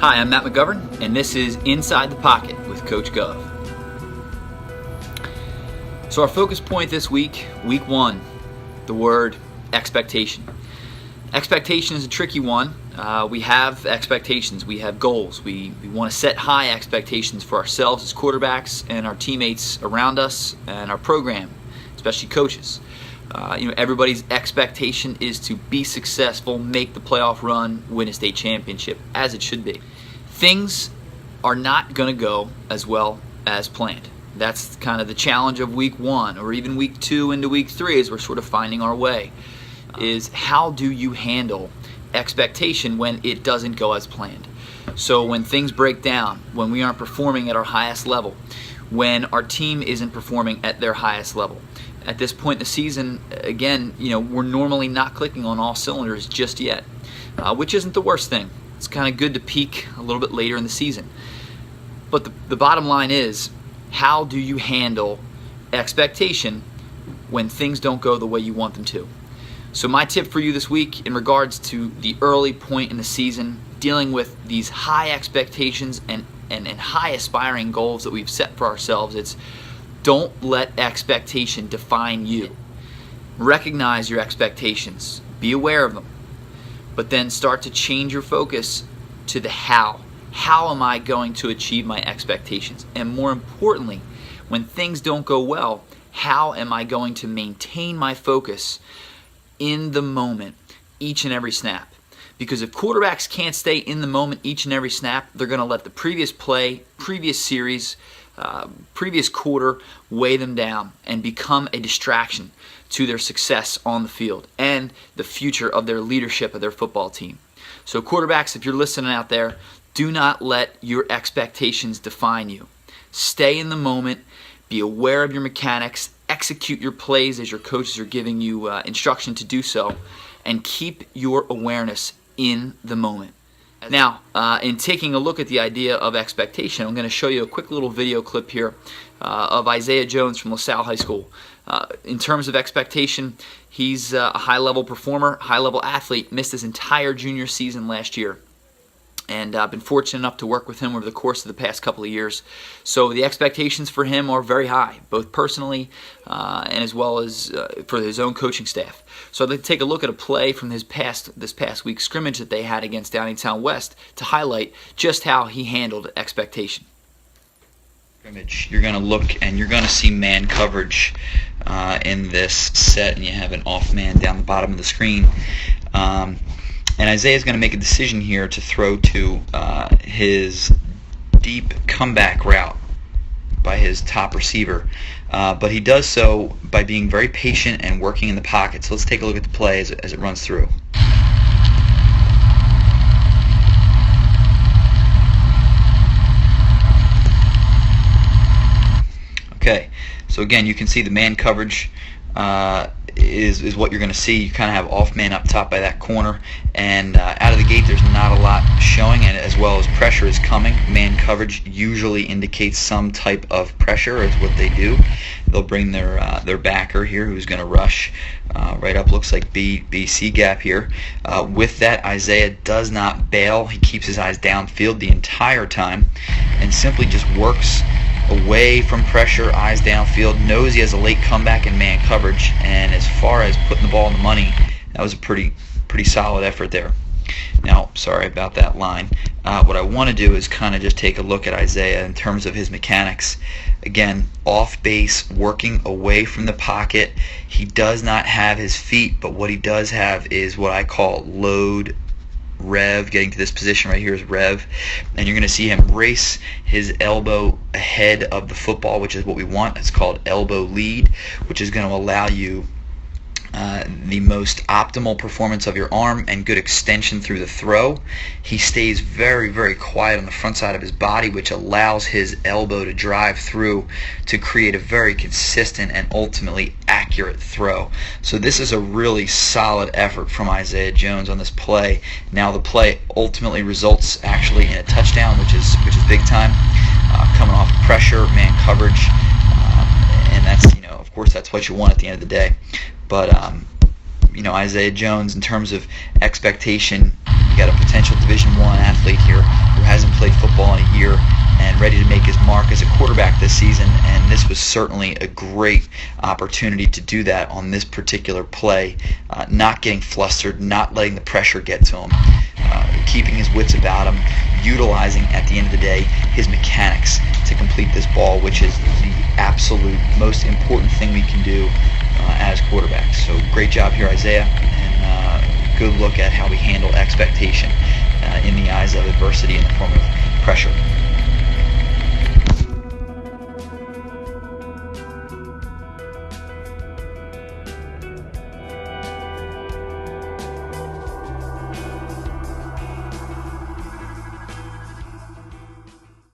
Hi, I'm Matt McGovern, and this is Inside the Pocket with Coach Gov. So our focus point this week, week one, the word expectation. Expectation is a tricky one. We have expectations, we have goals. We want to set high expectations for ourselves as quarterbacks and our teammates around us and our program, especially coaches. Everybody's expectation is to be successful, make the playoff run, win a state championship, as it should be. Things are not going to go as well as planned. That's kind of the challenge of week one, or even week two into week three, as we're sort of finding our way, is how do you handle expectation when it doesn't go as planned? So when things break down, when we aren't performing at our highest level, when our team isn't performing at their highest level. At this point in the season, again, we're normally not clicking on all cylinders just yet, which isn't the worst thing. It's kind of good to peak a little bit later in the season. But the bottom line is, how do you handle expectation when things don't go the way you want them to? So my tip for you this week in regards to the early point in the season, dealing with these high expectations and high aspiring goals that we've set for ourselves, it's don't let expectation define you. Recognize your expectations. Be aware of them. But then start to change your focus to the how. How am I going to achieve my expectations? And more importantly, when things don't go well, how am I going to maintain my focus in the moment each and every snap? Because if quarterbacks can't stay in the moment each and every snap, they're going to let the previous play, previous series, previous quarter weigh them down and become a distraction to their success on the field and the future of their leadership of their football team. So quarterbacks, if you're listening out there, do not let your expectations define you. Stay in the moment, be aware of your mechanics, execute your plays as your coaches are giving you instruction to do so, and keep your awareness in the moment. Now, in taking a look at the idea of expectation, I'm going to show you a quick little video clip here of Isaiah Jones from LaSalle High School. In terms of expectation, he's a high-level performer, high-level athlete, missed his entire junior season last year. And I've been fortunate enough to work with him over the course of the past couple of years. So the expectations for him are very high, both personally and as well as for his own coaching staff. So I'd like to take a look at a play from this past week's scrimmage that they had against Downingtown West to highlight just how he handled expectation. You're going to look and you're going to see man coverage in this set, and you have an off man down the bottom of the screen. And Isaiah's going to make a decision here to throw to his deep comeback route by his top receiver. But he does so by being very patient and working in the pocket. So let's take a look at the play as it runs through. Okay, so again, you can see the man coverage is what you're going to see. You kind of have off man up top by that corner, and out of the gate there's not a lot showing, and as well as pressure is coming. Man coverage usually indicates some type of pressure is what they do. They'll bring their backer here who's going to rush right up, looks like BC gap here. With that, Isaiah does not bail. He keeps his eyes downfield the entire time and simply just works away from pressure, eyes downfield, knows he has a late comeback in man coverage, and as far as putting the ball in the money, that was a pretty solid effort there. Now, sorry about that line. What I want to do is kind of just take a look at Isaiah in terms of his mechanics. Again, off base, working away from the pocket. He does not have his feet, but what he does have is what I call load rev. Getting to this position right here is rev, and you're going to see him race his elbow ahead of the football, which is what we want. It's called elbow lead, which is going to allow you the most optimal performance of your arm and good extension through the throw. He stays very, very quiet on the front side of his body, which allows his elbow to drive through to create a very consistent and ultimately accurate throw. So this is a really solid effort from Isaiah Jones on this play. Now the play ultimately results actually in a touchdown, which is big time, coming off pressure, man coverage, and that's, of course, that's what you want at the end of the day. But Isaiah Jones, in terms of expectation, got a potential Division I athlete here who hasn't played football in a year and ready to make his mark as a quarterback this season, and this was certainly a great opportunity to do that on this particular play, not getting flustered, not letting the pressure get to him, keeping his wits about him, utilizing at the end of the day his mechanics to complete this ball, which is the absolute most important thing we can do as quarterbacks. So great job here, Isaiah, and good look at how we handle expectation in the eyes of adversity in the form of pressure.